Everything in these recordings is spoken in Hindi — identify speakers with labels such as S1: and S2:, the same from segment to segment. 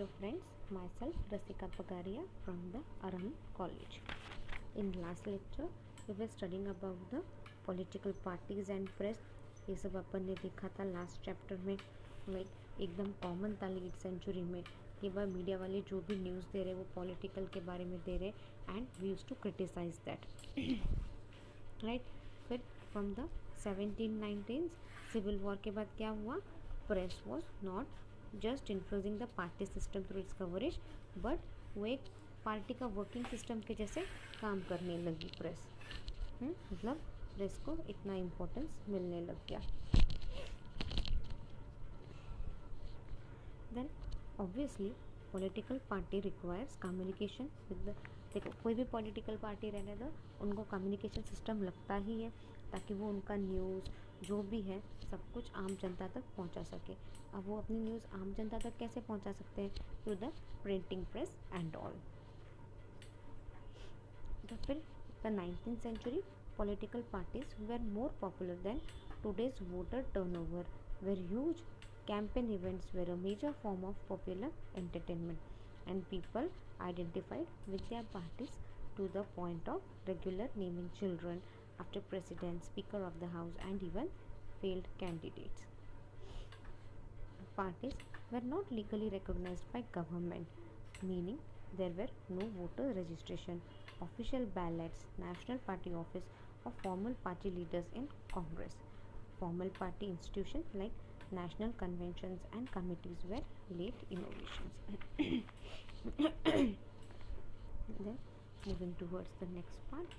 S1: Hello friends, myself Rasika Pagaria from the Aram College. In last lecture, we were studying about the political parties and press. ये सब अपन ने देखा था लास्ट चैप्टर में एकदम कॉमन था लेट सेंचुरी में कि वह मीडिया वाले जो भी न्यूज़ दे रहे वो पॉलिटिकल के बारे में दे रहे and we use to criticise that right. फिर फ्रॉम द 1719 सिविल वॉर के बाद क्या हुआ, press was not just influencing the party system through its coverage but वो एक पार्टी का वर्किंग सिस्टम के जैसे काम करने लगी प्रेस. मतलब प्रेस को इतना इम्पोर्टेंस मिलने लग गया. Then obviously political party requires communication with the. देखो कोई भी पॉलिटिकल पार्टी रहने दो, उनको कम्युनिकेशन सिस्टम लगता ही है ताकि वो उनका न्यूज़ जो भी है सब कुछ आम जनता तक पहुंचा सके. अब वो अपनी न्यूज़ आम जनता तक कैसे पहुंचा सकते हैं? Through the printing press and all. तो फिर the 19th century political parties were more popular than today's voter turnover, where huge campaign events were a major form of popular entertainment, and people identified with their parties to the point of regular naming children after president, speaker of the house, and even failed candidates. Parties were not legally recognized by government, meaning there were no voter registration, official ballots, national party office, or formal party leaders in Congress. Formal party institutions like national conventions and committees were late innovations. Then moving towards the next part,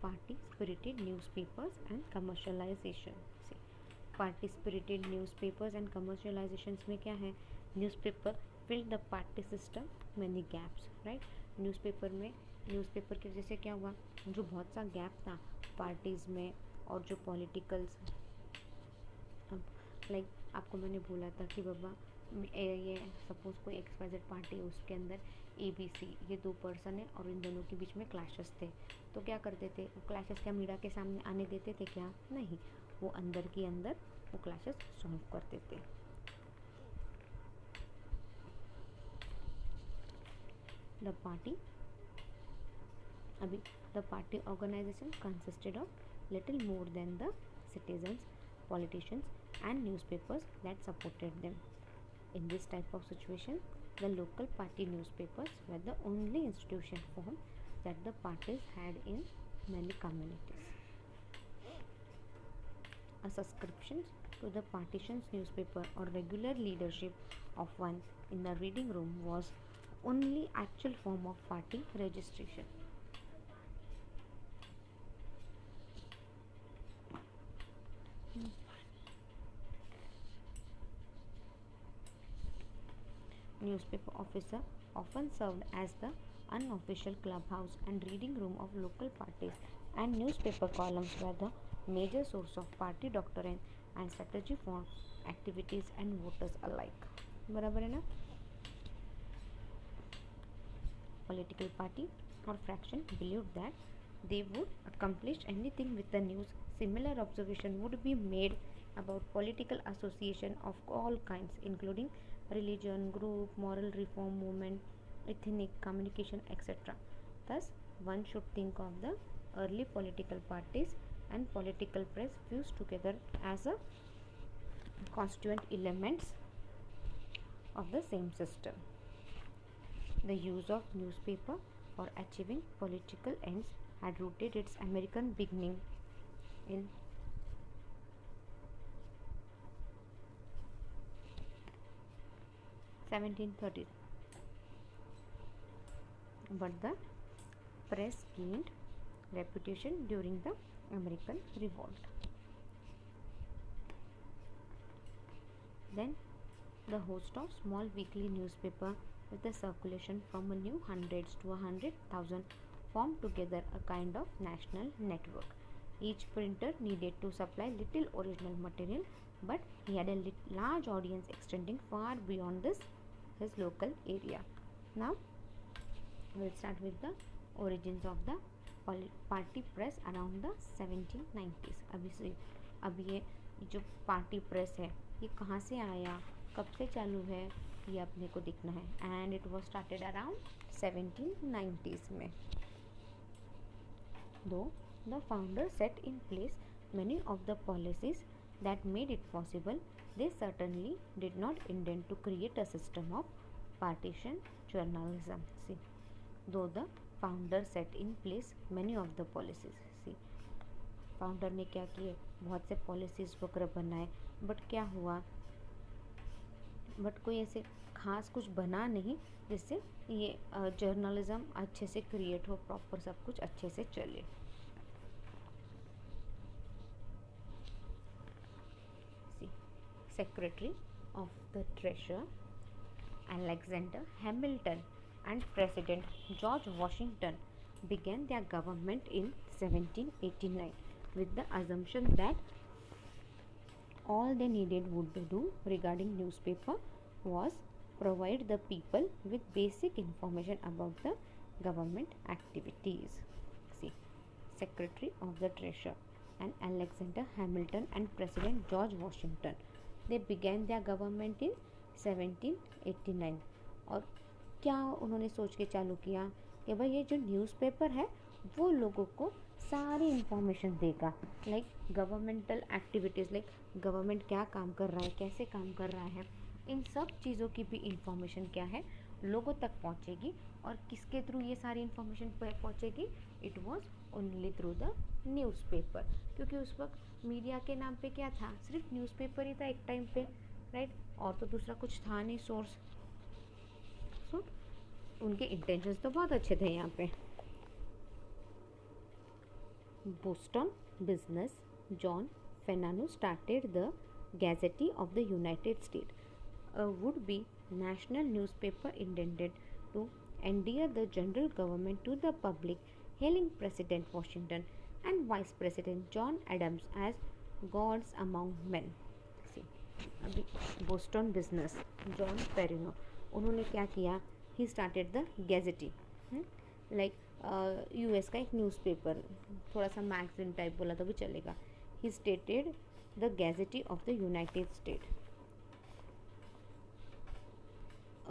S1: party spirited newspapers and commercialization. See, party spirited newspapers and commercializations में क्या है, newspaper fill the party system many gaps. Right, newspaper की वजह से क्या हुआ, जो बहुत सा गैप था पार्टीज़ में और जो पॉलिटिकल्स. अब लाइक आपको मैंने बोला था कि बाबा ये सपोज़ कोई XYZ पार्टी है, उसके अंदर ABC ये दो पर्सन है और इन दोनों के बीच में क्लैशेस थे. तो क्या करते थे, वो क्लैशेस क्या मीडिया के सामने आने देते थे? क्या नहीं, वो अंदर की अंदर वो क्लैशेस सॉल्व करते थे. The party organisation consisted of little more than the citizens, politicians and newspapers that supported them. In this type of situation, the local party newspapers were the only institution form that the parties had in many communities. A subscription to the partisan's newspaper or regular leadership of one in the reading room was only actual form of party registration. Newspaper officer often served as the unofficial clubhouse and reading room of local parties, and newspaper columns were the major source of party doctrine and strategy for activities and voters alike. बराबर है ना. Political party or fraction believed that they would accomplish anything with the news. Similar observation would be made about political association of all kinds, including religion, group, moral reform movement, ethnic communication, etc. Thus, one should think of the early political parties and political press fused together as a constituent elements of the same system. The use of newspaper for achieving political ends had rooted its American beginning in 1730s, but the press gained reputation during the American Revolt. Then the host of small weekly newspaper with the circulation from a new hundreds to 100,000 formed together a kind of national network. Each printer needed to supply little original material, but he had a large audience extending far beyond his local area. Now we'll start with the origins of the party press around the 1790s. अब ये जो पार्टी प्रेस है ये कहाँ से आया, कब से चालू है, ये अपने को दिखना है। And it was started around 1790s में। दो the founder set in place many of the policies that made it possible, they certainly did not intend to create a system of partition journalism. See, though the founder set in place many of the policies. See, founder ने क्या किए, बहुत से पॉलिसीज़ वगैरह बनाए, बट क्या हुआ, बट कोई ऐसे खास कुछ बना नहीं जिससे ये जर्नलिज्म अच्छे से क्रिएट हो, प्रॉपर सब कुछ अच्छे से चले। Secretary of the Treasury Alexander Hamilton and President George Washington began their government in 1789 with the assumption that all they needed would do regarding newspaper was provide the people with basic information about the government activities. See, Secretary of the Treasury and Alexander Hamilton and President George Washington, they began their government in 1789। और क्या उन्होंने सोच के चालू किया कि भाई ये जो न्यूज़पेपर है वो लोगों को सारी इंफॉर्मेशन देगा, like governmental activities, like government क्या काम कर रहा है, कैसे काम कर रहा है, इन सब चीज़ों की भी इंफॉर्मेशन क्या है लोगों तक पहुंचेगी। और किसके थ्रू ये सारी इंफॉर्मेशन पहुंचेगी? It was only through the newspaper, क्योंकि उस वक्त मीडिया के नाम पे क्या था, सिर्फ न्यूज़पेपर ही था एक टाइम पे, राइट, और तो दूसरा कुछ था नहीं सोर्स। सो उनके इंटेंशंस तो बहुत अच्छे थे यहाँ पे। Boston business John Fenano started the Gazette of the United States, a would-be national newspaper intended to endear the general government to the public, hailing President Washington and Vice President John Adams as gods among men. See, अभी बोस्टन बिजनेस जॉन फेरिनो, उन्होंने क्या किया, he started the Gazette, like US का एक न्यूज़पेपर, थोड़ा सा मैगजीन टाइप बोला तो भी चलेगा। He stated the Gazette of the United State,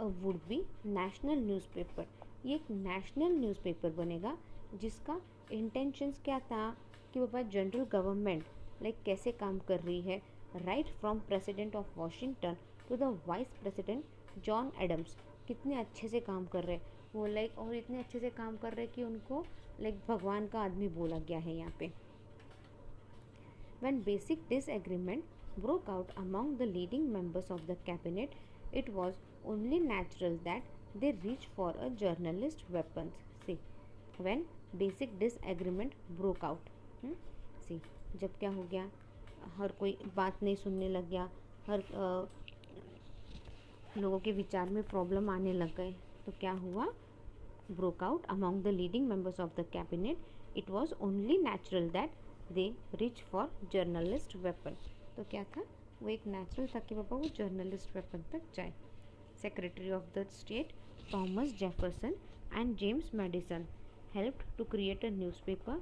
S1: would be national newspaper, ये एक नेशनल न्यूज़पेपर बनेगा जिसका इंटेंशंस क्या था कि बाबा जनरल गवर्नमेंट लाइक कैसे काम कर रही है, right from president of Washington to the vice president John Adams, कितने अच्छे से काम कर रहे हैं वो, लाइक और इतने अच्छे से काम कर रहे हैं कि उनको लाइक भगवान का आदमी बोला गया है यहाँ पे। When basic disagreement broke out among the leading members of the cabinet, it was only natural that they reach for a journalist weapons. See, when basic disagreement broke out, see, जब क्या हो गया, हर कोई बात नहीं सुनने लग गया, हर लोगों के विचार में प्रॉब्लम आने लग गए, तो क्या हुआ, broke out among the leading members of the cabinet, it was only natural that they reach for journalist weapon। तो क्या था, वो एक नेचुरल था कि बाबा वो जर्नलिस्ट वेपन तक जाए। Secretary of the state Thomas Jefferson and James Madison helped to create a newspaper,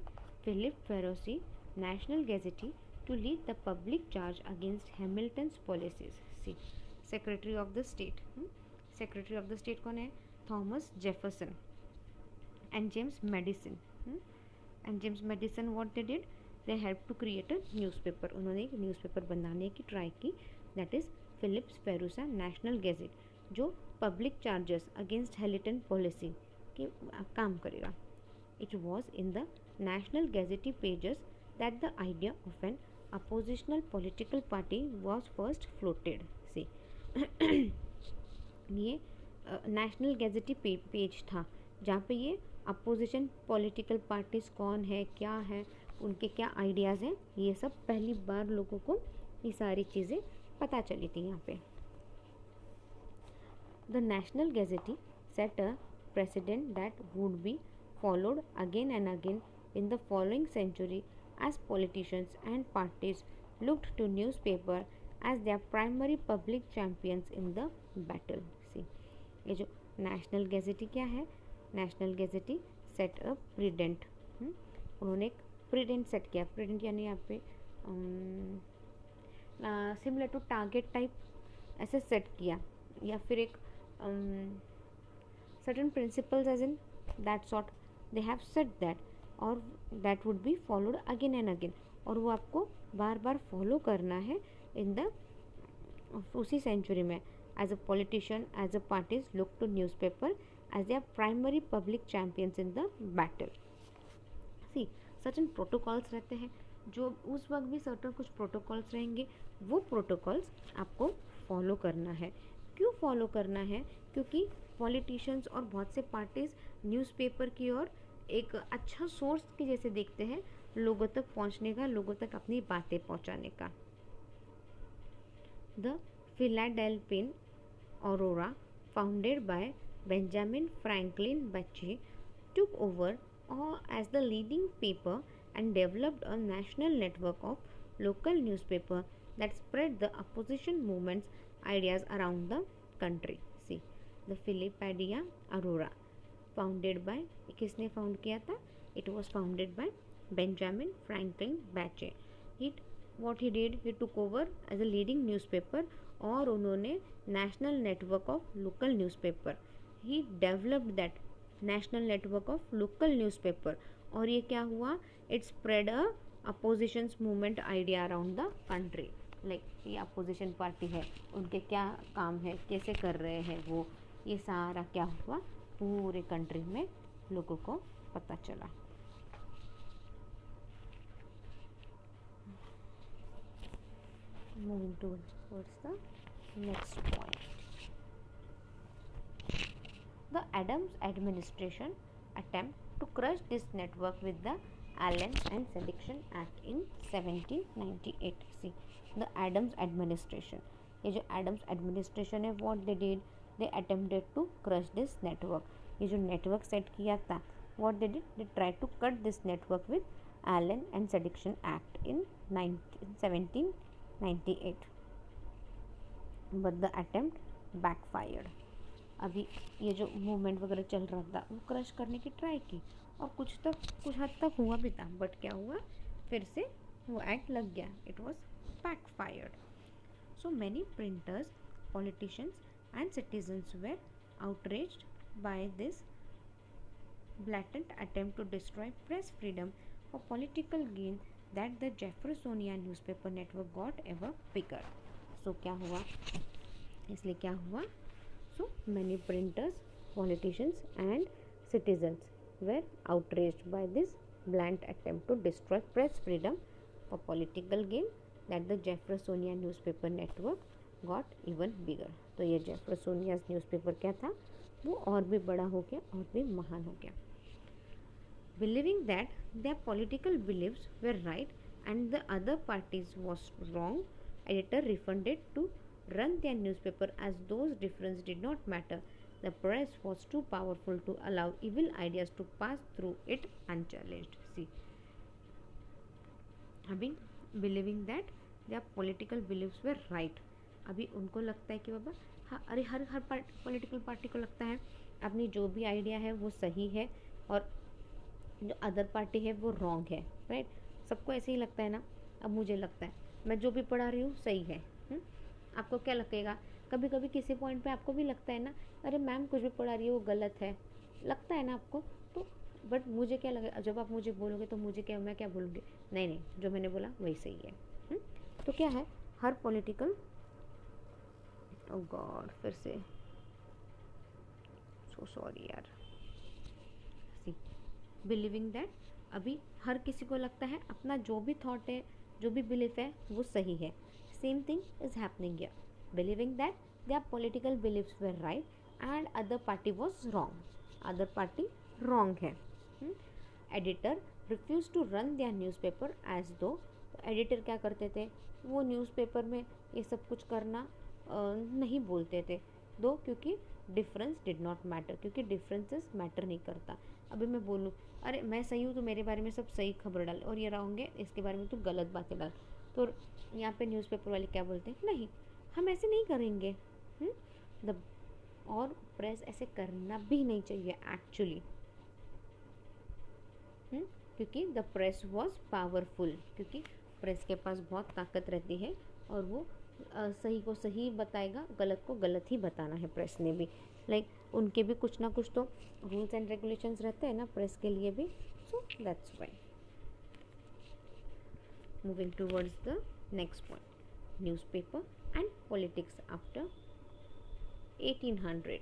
S1: Philip Ferrosi National Gazette, to lead the public charge against Hamilton's policies। See, Secretary of the State, Secretary of the State कौन है, Thomas Jefferson and James Madison, and James Madison what they did, they helped to create a newspaper, उन्होंने एक न्यूज़पेपर बनाने की ट्राई की, that is Philips Freneau's National Gazette, जो public charges against Hamilton policy के काम करेगा। It was in the National Gazette pages that the idea of an oppositional political party was first floated. See, ये नेशनल गैजेटी पेज था जहाँ पे ये अपोजिशन पॉलिटिकल पार्टीज़ कौन है, क्या है, उनके क्या आइडियाज़ हैं, ये सब पहली बार लोगों को ये सारी चीज़ें पता चली थी यहाँ पे। The National Gazette set a precedent that would be followed again and again in the following century as politicians and parties looked to newspaper as their primary public champions in the battle। See, ये जो नेशनल गैजेटी क्या है, नेशनल गैजेटी सेट अ प्रीडेंट, उन्होंने एक प्रीडेंट सेट किया, प्रीडेंट यानी यहाँ पे सिमिलर टू टारगेट टाइप ऐसे सेट किया या फिर एक certain principles as in that sort they have said that, और that would be followed again and again, और वो आपको बार बार फॉलो करना है इन द उसी सेंचुरी में. As a politician, as a parties look to newspaper as their primary public champions in the battle. See certain protocols रहते हैं, जो उस वक्त भी सर्टेन कुछ प्रोटोकॉल्स रहेंगे, वो प्रोटोकॉल्स आपको फॉलो करना है. क्यों फॉलो करना है? क्योंकि पॉलिटिशियंस और बहुत से पार्टीज न्यूज़पेपर की ओर एक अच्छा सोर्स के जैसे देखते हैं लोगों तक पहुंचने का, लोगों तक अपनी बातें पहुंचाने का. The Philadelphian Aurora, founded by Benjamin Franklin Bache, took over as the leading paper and developed a national network of local newspapers that spread the opposition movement's ideas around the country. See, the Philadelphia Aurora, founded by, किसने फाउंड किया था? It was founded by Benjamin Franklin Bache. What he did, he took over as a leading newspaper, और उन्होंने national network of local newspaper, he developed that national network of local newspaper. और ये क्या हुआ? It spread a oppositions movement idea around the country. Like ये अपोजिशन पार्टी है, उनके क्या काम है, कैसे कर रहे हैं वो, ये सारा क्या हुआ पूरे कंट्री में लोगों को पता चला. Moving towards the next point. The Adams administration attempt to crush this network with the Allen and Sedition Act in 1798. See, the Adams administration. ये जो Adams administration है, what they did, they attempted to crush this network. ये जो network set किया था, what they did, they tried to cut this network with Allen and Sedition Act in 1798. But the attempt backfired. अभी ये जो मूवमेंट वगैरह चल रहा था वो क्रश करने की ट्राई की, और कुछ हद तक हुआ भी था, बट क्या हुआ, फिर से वो एक्ट लग गया. It was backfired. So many printers, politicians and citizens were outraged by this blatant attempt to destroy press freedom for political gain that the Jeffersonian newspaper network got ever bigger. So क्या हुआ, इसलिए क्या हुआ, so many printers, politicians and citizens were outraged by this blunt attempt to destroy press freedom for political gain that the Jeffersonian newspaper network got even bigger. तो ये Jeffersonian newspaper क्या था, वो और भी बड़ा हो गया, और भी महान हो गया. Believing that their political beliefs were right and the other parties was wrong, editor refunded to run their newspaper as those differences did not matter. The press was too powerful to allow evil ideas to pass through it unchallenged. See, अभी believing that their political beliefs were right, अभी उनको लगता है कि बाबा हाँ, अरे हर पॉलिटिकल पार्टी को लगता है अपनी जो भी आइडिया है वो सही है, और जो अदर पार्टी है वो रॉन्ग है. राइट, सबको ऐसे ही लगता है ना. अब मुझे लगता है मैं जो भी पढ़ा रही हूँ सही है. आपको क्या लगेगा? कभी कभी किसी पॉइंट पे आपको भी लगता है ना, अरे मैम कुछ भी पढ़ा रही है वो गलत है, लगता है ना आपको. तो बट मुझे क्या लगेगा, जब आप मुझे बोलोगे तो मुझे क्या, मैं क्या बोलूँगी, नहीं नहीं जो मैंने बोला वही सही है. तो क्या है, हर पॉलिटिकल, ओ गॉड फिर से सो सॉरी यार. बिलीविंग दैट, अभी हर किसी को लगता है अपना जो भी थॉट है, जो भी बिलीफ है वो सही है. Same thing is happening here. Believing that their political beliefs were right and other party was wrong, other party wrong है. Editor refuse to run their newspaper as though. Editor क्या करते थे, वो न्यूज़पेपर में ये सब कुछ करना नहीं बोलते थे, दो क्योंकि डिफरेंस डिड नॉट मैटर, क्योंकि डिफरेंसेस मैटर नहीं करता. अभी मैं बोलूँ अरे मैं सही हूँ तो मेरे बारे में सब सही खबर डाल, और ये रॉन्ग है इसके बारे में तो गलत बातें डाल, तो यहाँ पे न्यूज़पेपर वाले क्या बोलते हैं, नहीं हम ऐसे नहीं करेंगे. और प्रेस ऐसे करना भी नहीं चाहिए एक्चुअली, क्योंकि द प्रेस वॉज पावरफुल, क्योंकि प्रेस के पास बहुत ताकत रहती है और वो सही को सही बताएगा, गलत को गलत ही बताना है प्रेस ने भी। उनके भी कुछ ना कुछ तो रूल्स एंड रेगुलेशंस रहते हैं ना प्रेस के लिए भी, so that's why. Moving towards the next point, newspaper and politics after 1800।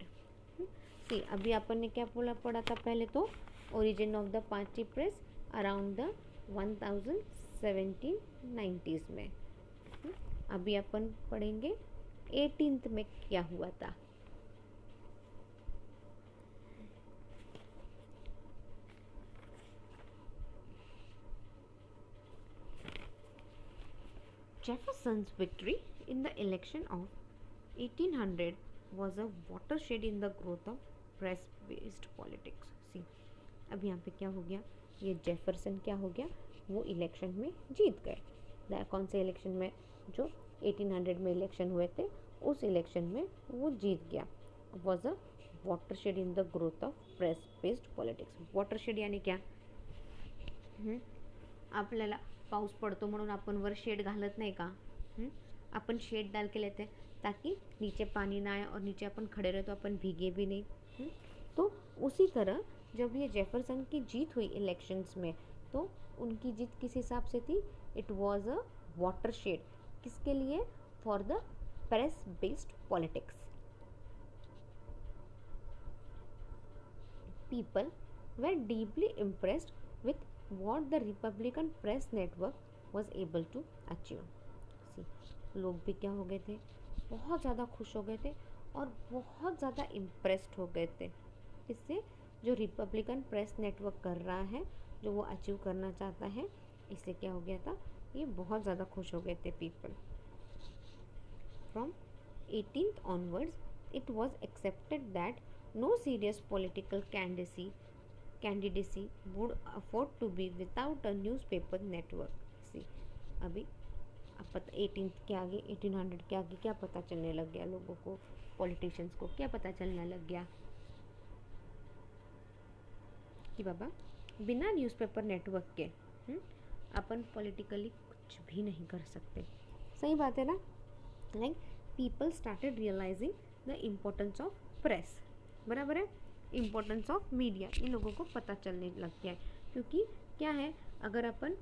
S1: सी अभी अपन ने क्या पढ़ा था पहले, तो origin of the party press around the 1790s में। अभी अपन पढ़ेंगे 18th में क्या हुआ था। Jefferson's victory in the election of 1800 was a watershed in the growth of press-based politics. See, अब यहाँ पे क्या हो गया, ये जेफरसन क्या हो गया, वो इलेक्शन में जीत गए। कौन से इलेक्शन में, जो 1800 में इलेक्शन हुए थे, उस इलेक्शन में वो जीत गया। Was a watershed in the growth of press-based politics. watershed यानी क्या, आपल्याला पाऊस पडतो म्हणून आपण वर शेड घालत नाही का, अपन शेड डाल के लेते हैं ताकि नीचे पानी ना आए और नीचे अपन खड़े रहे तो अपन भीगे भी नहीं। तो उसी तरह जब ये जेफरसन की जीत हुई इलेक्शंस में, तो उनकी जीत किस हिसाब से थी, इट वॉज अ वाटरशेड, किसके लिए, for the press based politics. People were deeply impressed with what the Republican press network was able to achieve. See, लोग भी क्या हो गए थे, बहुत ज़्यादा खुश हो गए थे और बहुत ज़्यादा इम्प्रेस्ड हो गए थे। इससे जो रिपब्लिकन प्रेस नेटवर्क कर रहा है, जो वो अचीव करना चाहता है, इससे क्या हो गया था, ये बहुत ज़्यादा खुश हो गए थे people. From 18th onwards, it was accepted that no serious political candidacy would afford to be without a newspaper network. See, अभी अब 18th के आगे, 1800 के आगे क्या पता चलने लग गया लोगों को, पॉलिटिशियंस को क्या पता चलने लग गया कि बाबा बिना न्यूज़पेपर नेटवर्क के अपन पॉलिटिकली कुछ भी नहीं कर सकते। सही बात है ना। People started realising the importance of press, बराबर है, इम्पोर्टेंस ऑफ मीडिया, इन लोगों को पता चलने लग गया है। क्योंकि क्या है, अगर अपन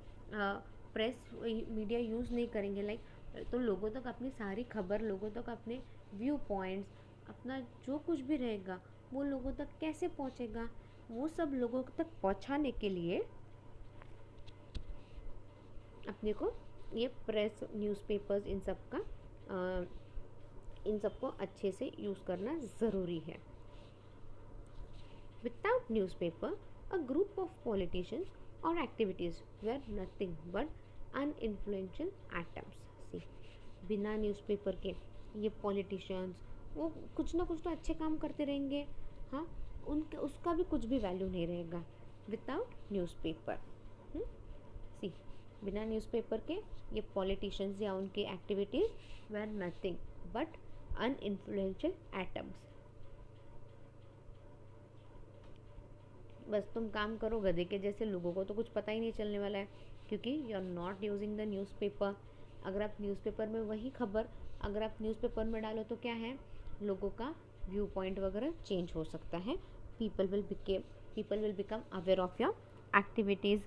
S1: प्रेस मीडिया यूज़ नहीं करेंगे तो लोगों तक अपनी सारी खबर, लोगों तक अपने व्यू पॉइंट्स, अपना जो कुछ भी रहेगा वो लोगों तक कैसे पहुंचेगा। वो सब लोगों तक पहुंचाने के लिए अपने को ये प्रेस, न्यूज़पेपर्स, इन सब को अच्छे से यूज़ करना ज़रूरी है। Without newspaper, a group of politicians or activities were nothing but uninfluential atoms. See, बिना न्यूज़पेपर के ये पॉलिटिशियंस वो कुछ ना कुछ तो अच्छे काम करते रहेंगे, हाँ, उनके उसका भी कुछ भी वैल्यू नहीं रहेगा विदाउट न्यूज़पेपर। सी, बिना न्यूज़पेपर के ये पॉलिटिशियंस या उनकी activities were nothing but uninfluential atoms. बस तुम काम करो गधे के जैसे, लोगों को तो कुछ पता ही नहीं चलने वाला है क्योंकि you are not using the newspaper. अगर आप न्यूज़पेपर में वही खबर अगर आप न्यूज़पेपर में डालो तो क्या है, लोगों का व्यू पॉइंट वगैरह चेंज हो सकता है। People will become aware of your activities,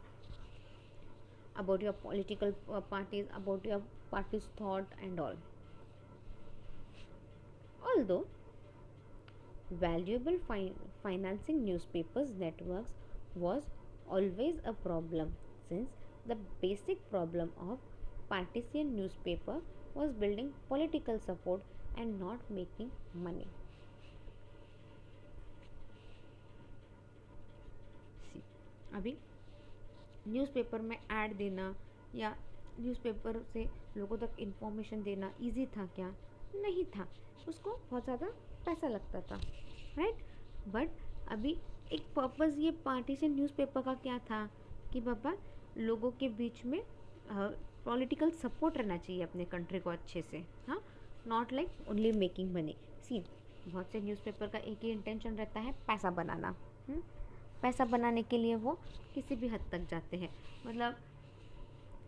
S1: about your political parties, about your parties thought and all. Although valuable financing newspapers networks was always a problem, since the basic problem of partisan newspaper was building political support and not making money. See, अभी न्यूज़पेपर में ऐड देना या न्यूज़पेपर से लोगों तक इंफॉर्मेशन देना इजी था क्या? नहीं था, उसको बहुत ज़्यादा पैसा लगता था, राइट। बट अभी एक पर्पज़ ये पार्टीशन न्यूज़पेपर का क्या था कि बाबा लोगों के बीच में पॉलिटिकल सपोर्ट रहना चाहिए अपने कंट्री को अच्छे से, हाँ, not like only making money. See, बहुत से न्यूज़पेपर का एक ही इंटेंशन रहता है, पैसा बनाना। पैसा बनाने के लिए वो किसी भी हद तक जाते हैं। मतलब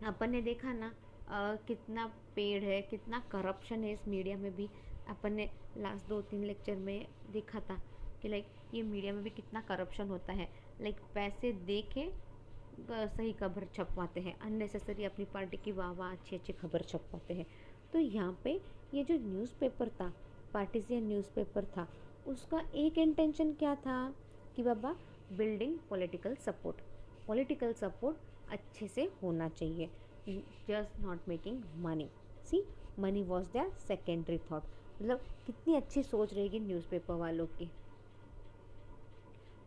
S1: अपन ने देखा ना कितना पेड़ है, कितना करप्शन है इस मीडिया में भी। अपन ने लास्ट 2-3 लेक्चर में देखा था कि लाइक ये मीडिया में भी कितना करप्शन होता है। लाइक पैसे दे के सही खबर छपवाते हैं, अननेसेसरी अपनी पार्टी की वाह वाह अच्छी अच्छी खबर छपवाते हैं। तो यहाँ पे ये जो न्यूज़पेपर था, पार्टीजियन न्यूज़पेपर था, उसका एक इंटेंशन क्या था कि बाबा बिल्डिंग पॉलिटिकल सपोर्ट अच्छे से होना चाहिए, just not making money. See, money was their secondary thought. मतलब कितनी अच्छी सोच रहेगी न्यूज़पेपर वालों की।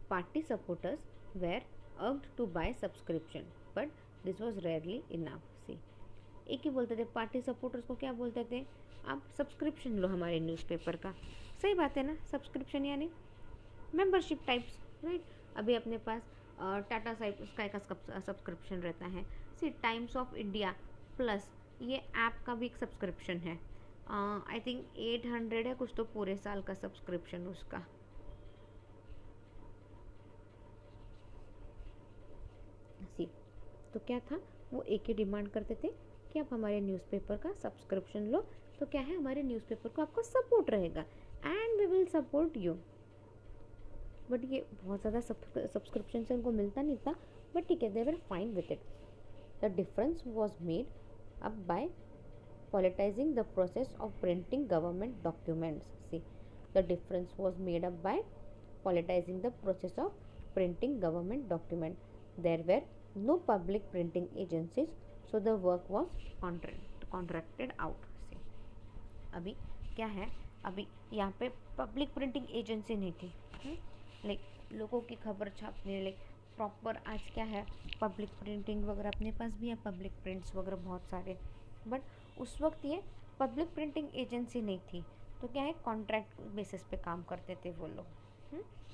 S1: Party supporters were urged to buy subscription, but this was rarely enough. See, एक ही बोलते थे पार्टी सपोर्टर्स को, क्या बोलते थे, आप सब्सक्रिप्शन लो हमारे न्यूज़पेपर का। सही बात है ना, सब्सक्रिप्शन यानी मेंबरशिप टाइप्स, राइट। अभी अपने पास टाटा स्काई का सब्सक्रिप्शन रहता है। सी, टाइम्स ऑफ इंडिया प्लस ये ऐप का भी एक सब्सक्रिप्शन है। आई थिंक 800 है कुछ तो पूरे साल का सब्सक्रिप्शन उसका। सी, तो क्या था, वो एक ही डिमांड करते थे कि आप हमारे न्यूज़पेपर का सब्सक्रिप्शन लो, तो क्या है, हमारे न्यूज़पेपर को आपको सपोर्ट रहेगा and we will support you. But ये बहुत ज़्यादा सब्सक्रिप्शन से उनको मिलता नहीं था, बट ठीक है, they were fine with it. The difference was made up by politicizing the process of printing government documents. See, the difference was made up by politicizing the process of printing government document. There were no public printing agencies, so the work was contracted out. See, अभी क्या है, अभी यहाँ पे पब्लिक प्रिंटिंग एजेंसी नहीं थी। लाइक लोगों की खबर छापने, लाइक प्रॉपर आज क्या है, पब्लिक प्रिंटिंग वगैरह अपने पास भी है, पब्लिक प्रिंट्स वगैरह बहुत सारे। बट उस वक्त ये पब्लिक प्रिंटिंग एजेंसी नहीं थी, तो क्या है, कॉन्ट्रैक्ट बेसिस पे काम करते थे वो लोग।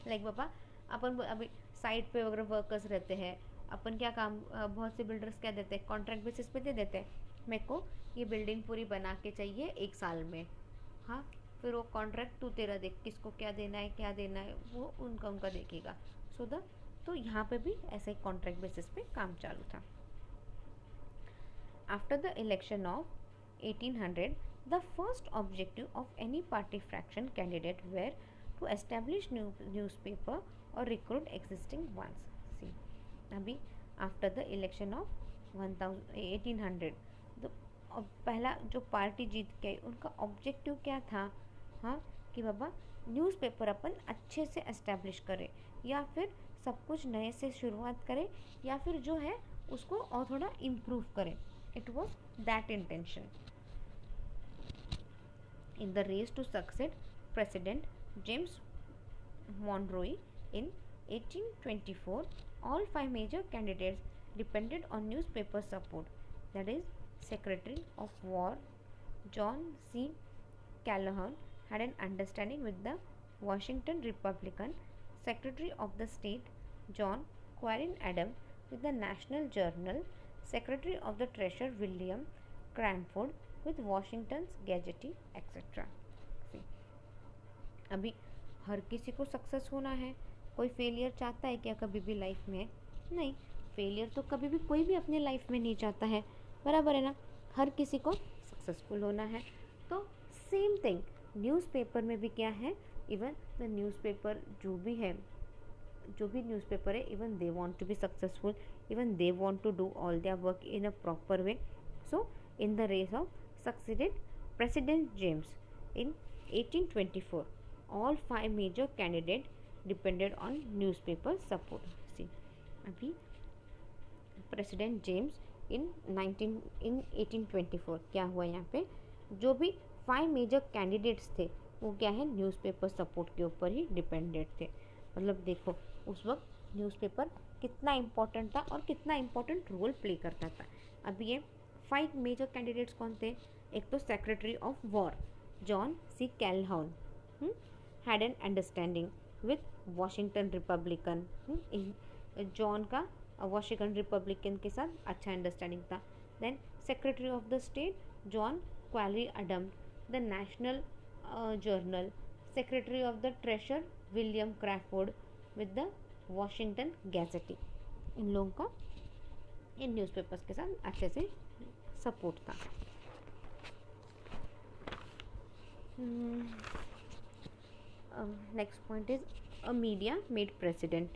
S1: लाइक बाबा अपन अभी साइट पे वगैरह वर्कर्स रहते हैं, अपन क्या काम, बहुत से बिल्डर्स क्या देते हैं, कॉन्ट्रैक्ट बेसिस पे दे देते हैं, मेरे को ये बिल्डिंग पूरी बना के चाहिए 1 साल में। हाँ, फिर वो कॉन्ट्रैक्ट तू तेरा देख, किसको क्या देना है वो उनका देखेगा। तो यहाँ पे भी ऐसा ही कॉन्ट्रैक्ट बेसिस पे काम चालू था। After the election of 1800, the first objective of any party fraction candidate were to establish new newspaper or recruit existing ones. See, अभी after the election of 1800, तो पहला जो पार्टी जीत के उनका ऑब्जेक्टिव क्या था, हाँ, कि बाबा न्यूज़पेपर अपन अच्छे से एस्टेब्लिश करें, या फिर सब कुछ नए से शुरुआत करें, या फिर जो है उसको और थोड़ा इम्प्रूव करें। It was that intention. In the race to succeed President James Monroe in 1824, all 5 major candidates depended on newspaper support. That is, Secretary of War John C. Calhoun had an understanding with the Washington Republican, Secretary of the State John Quincy Adams with the National Journal, Secretary of the Treasury William Cranford with Washington's Gazette, etc. अभी हर किसी को सक्सेस होना है, कोई फेलियर चाहता है क्या कभी भी लाइफ में? नहीं, फेलियर तो कभी भी कोई भी अपने लाइफ में नहीं चाहता है, बराबर है ना। हर किसी को सक्सेसफुल होना है। तो सेम थिंग न्यूज़पेपर में भी क्या है, इवन द न्यूज़पेपर जो भी न्यूज़पेपर है, even they want to be successful, even they want to do all their work in a proper way. So in the race of succeeded President James in 1824, all 5 major candidates depended on newspaper support. See, अभी प्रेसिडेंट जेम्स इन 1824 क्या हुआ, यहाँ पे जो भी 5 मेजर कैंडिडेट्स थे वो क्या है, न्यूज़पेपर सपोर्ट के ऊपर ही डिपेंडेंट थे। मतलब देखो उस वक्त न्यूज़पेपर कितना इम्पोर्टेंट था और कितना इम्पोर्टेंट रोल प्ले करता था। अब ये 5 मेजर कैंडिडेट्स कौन थे? एक तो secretary of war John C Calhoun had an understanding with Washington Republican. John का वॉशिंगटन रिपब्लिकन के साथ अच्छा अंडरस्टैंडिंग था। Then secretary of the state John क्वाली Adam, the National Journal, secretary of the treasury William Crawford with the Washington Gazette. इन लोगों का इन न्यूज़पेपर्स के साथ अच्छे से सपोर्ट था। Next point is a media made president.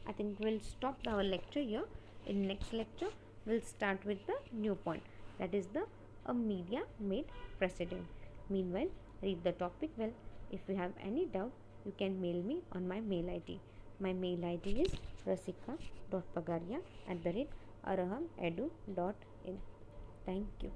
S1: I think we'll stop our lecture here. In next lecture, we'll start with the new point, that is the a media made president. Meanwhile, read the topic well. If you have any doubt, you can mail me on my mail ID. My mail ID is rasika.pagaria@arahamedu.in. Thank you.